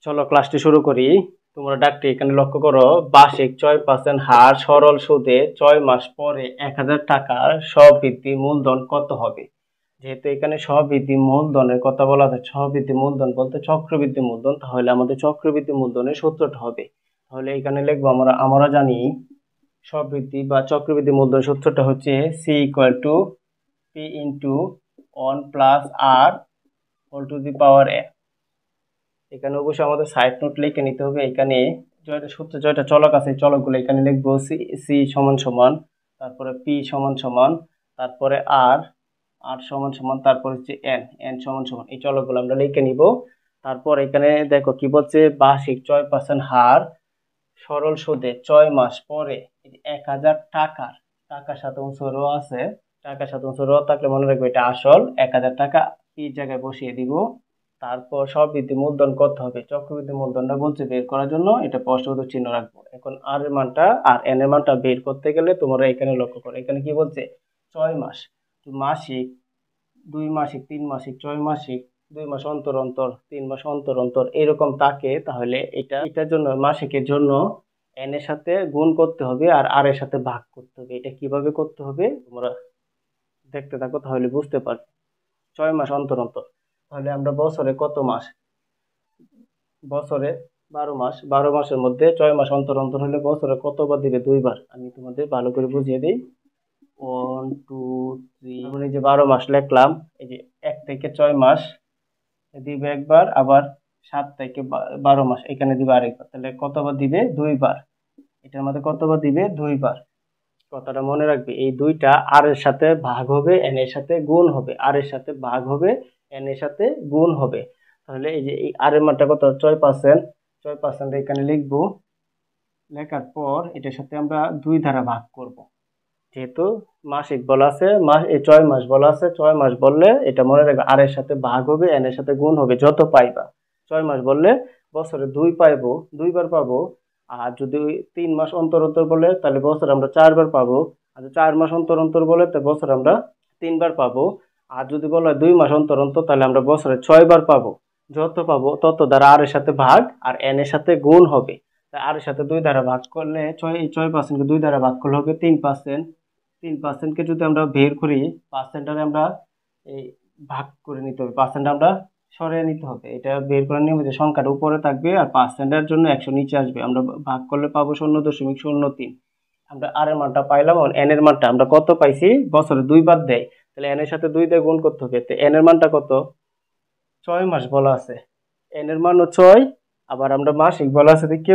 চলো ক্লাসটি শুরু করি। তোমরা ডাকটি এখানে লক্ষ্য করো, বার্ষিক 6% হার সরল সুদে 6 মাস পরে 1000 টাকার স্ববৃদ্ধি মূলধন কত হবে? যেহেতু এখানে স্ববৃদ্ধি মূলধনের কথা বলা আছে, স্ববৃদ্ধি মূলধন বলতে চক্রবৃদ্ধি মূলধন, তাহলে আমাদের চক্রবৃদ্ধি মূলধনের সূত্রটা হবে, তাহলে এখানে লিখবো আমরা আমরা জানি স্ববৃদ্ধি বা চক্রবৃদ্ধি মূলধন সূত্রটা হচ্ছে C equal to P into 1 + r whole to the power এ। এখানে অবশ্যই আমাদের সাইড নোট লিখে নিতে হবে। এখানে সূত্র জয়টা চলক আছে, চলকগুলো এখানে লিখবো সি সি সমান সমান, তারপরে পি সমান সমান, তারপরে আর আর সমান সমান, তারপর হচ্ছে এন এন সমান সমান, এই চলকগুলো আমরা লিখে নিব। তারপর এখানে দেখো কি বলছে, বার্ষিক 6% হার সরল সুদে 6 মাস পরে 1000 টাকার, টাকার সাথে উৎসর আছে, টাকার সাথে উৎসর থাকলে মনে রাখবে এটা আসল। 1000 টাকা এই জায়গায় বসিয়ে দিব। তারপর স্ববৃদ্ধি মূলধন কত হবে, চক্রবৃদ্ধি মূলধনটা বলছে বের করার জন্য, এটা প্রশ্নবোধক চিহ্ন রাখবো। এখন আর এর মানটা আর এন এর মানটা বের করতে গেলে তোমরা এখানে লক্ষ্য করো, এখানে কি বলছে 6 মাস, মাসিক 2 মাসিক 3 মাসিক 6 মাসিক, 2 মাস অন্তর অন্তর, 3 মাস অন্তর অন্তর এরকম থাকে, তাহলে এটার জন্য মাসিকের জন্য এন এর সাথে গুণ করতে হবে আর আর এর সাথে ভাগ করতে হবে। এটা কিভাবে করতে হবে তোমরা দেখতে থাকো, তাহলে বুঝতে পারবে। 6 মাস অন্তর অন্তর, তাহলে আমরা বছরে কত মাস, বছরে 12 মাস, 12 মাসের মধ্যে 6 মাস অন্তর অন্তর হলে বছরে কতবার দিবে, 2বার। আমি তোমাদের ভালো করে বুঝিয়ে দিই। 1 2 3, মানে যে 12 মাস লিখলাম, এই যে 1 থেকে 6 মাস দিবে একবার, আবার 7 থেকে 12 মাস এখানে দিবে আরেকবার, তাহলে কতবার দিবে, 2বার। এটার মধ্যে কতবার দিবে, 2বার। কথাটা মনে রাখবে, এই দুইটা আর এর সাথে ভাগ হবে, এন এর সাথে গুণ হবে, আর এর সাথে ভাগ হবে, এন এর সাথে গুণ হবে। তাহলে এই যে এই আর এর মানটা কত, 6%, 6% এখানে লিখবো। লেখার পর এটার সাথে আমরা 2 দ্বারা ভাগ করব, যেহেতু মাসিক বলা আছে, মাস এই 6 মাস বলা আছে, 6 মাস বললে এটা মনে রাখবে আর এর সাথে ভাগ হবে, এন এর সাথে গুণ হবে, যত পাইবা। 6 মাস বললে বছরে 2 পাইবো, 2বার পাবো। আর যদি 3 মাস অন্তর অন্তর বলে তাহলে বছরে আমরা 4বার পাবো। আর 4 মাস অন্তর অন্তর বলে তো বছরে আমরা 3বার পাবো। আর যদি বলে 2 মাস অন্তর অন্তর তাহলে আমরা বছরে 6বার পাবো। যত পাবো তত দ্বারা আর এর সাথে ভাগ আর এন এর সাথে গুণ হবে। আর এর সাথে 2 দ্বারা ভাগ করলে 6% 2 দ্বারা ভাগ করলে হবে 3%। 3%কে যদি আমরা বের করি, পার্সেন্টারে আমরা এই ভাগ করে নিতে হবে, পার্সেন্ট আমরা সরিয়ে নিতে হবে। এটা বের করার নিয়ম হচ্ছে সংখ্যাটা উপরে থাকবে আর পার্সেন্টের জন্য 100 নিচে আসবে। আমরা ভাগ করলে পাবো 0.03। আমরা আর এর মানটা পাইলাম, এন এর মানটা আমরা কত পাইছি, বছরে 2বার দেয়, তাহলে এন এর সাথে 2 দিয়ে গুণ করতে হবে। তো এন এর মানটা কত, 6 মাস বলা আছে, এন এর মানও 6, আবার আমরা মাসিক বলা আছে দেখে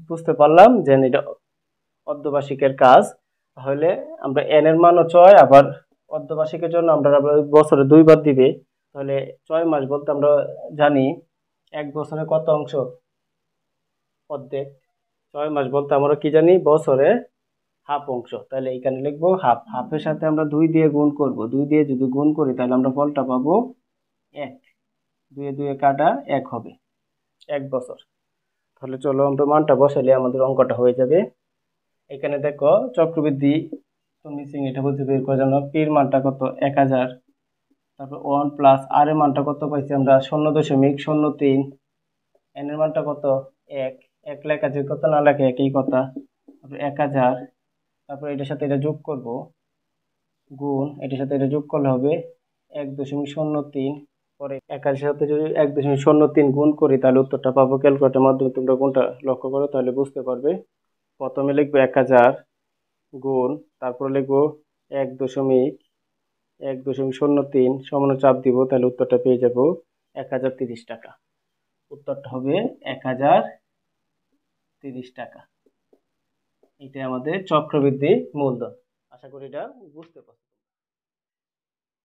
বুঝতে পারলাম যে এটা অর্ধবার্ষিকের কাজ। তাহলে আমরা এন এর মানও 6, আবার অর্ধবার্ষিকের জন্য আমরা বছরে 2বার দিবে। তাহলে 6 মাস বলতে আমরা জানি এক বছরে কত অংশ, অর্ধেক। 6 মাস বলতে আমরা কি জানি, বছরে হাফ অংশ। তাহলে এখানে লিখবো হাফ, হাফের সাথে আমরা 2 দিয়ে গুণ করব, 2 দিয়ে যদি গুণ করি তাহলে আমরা ফলটা পাবো 1, 2 এ 2 এ কাটা 1 হবে, 1 বছর। তাহলে চলো আমরা মানটা বসালে আমাদের অঙ্কটা হয়ে যাবে। এখানে দেখো চক্রবৃদ্ধি মিসিং, এটা বলতে বের করার জন্য পির মানটা কত, 1000। তারপর 1 প্লাস আর এর মানটা কত পাইছি আমরা, 0.03। এন এর মানটা কত, 1, 1 লেখা যে কত, না লেখা একই কথা। তারপর 1000, তারপর এটার সাথে এটা যোগ করব, গুণ, এটার সাথে এটা যোগ করলে হবে 1.03। পরে 1000 সাথে যদি 1.03 গুণ করি তাহলে উত্তরটা পাবো। ক্যালকুলেটরের মাধ্যমে তোমরা কোনটা লক্ষ্য করো তাহলে বুঝতে পারবে। প্রথমে লিখবো 1000 গুণ, তারপর লিখবো 1.03 সমান চাপ দিব, তাহলে উত্তরটা পেয়ে যাব 1030 টাকা। উত্তরটা হবে 1030 টাকা। এটা আমাদের চক্রবৃদ্ধি মূলধন। আশা করি এটা বুঝতে পারছো।